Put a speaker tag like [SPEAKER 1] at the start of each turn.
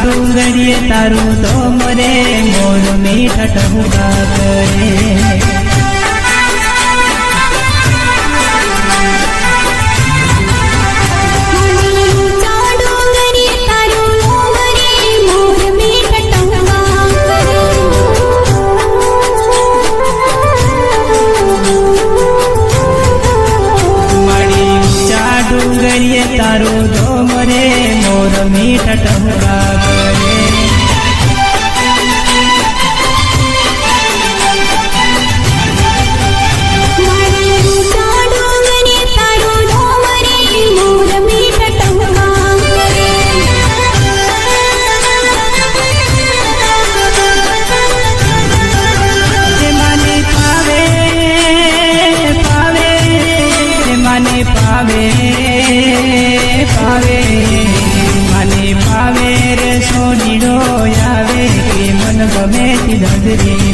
[SPEAKER 1] ડુંગરીએ તારું તો મરે મોર મીઠા ટહુકા કરે તારું તો મરે મોર મીઠા ટહુકા કરે મને પાવે રે સોનીડો આવે કે મન ગમે તી ધંધરી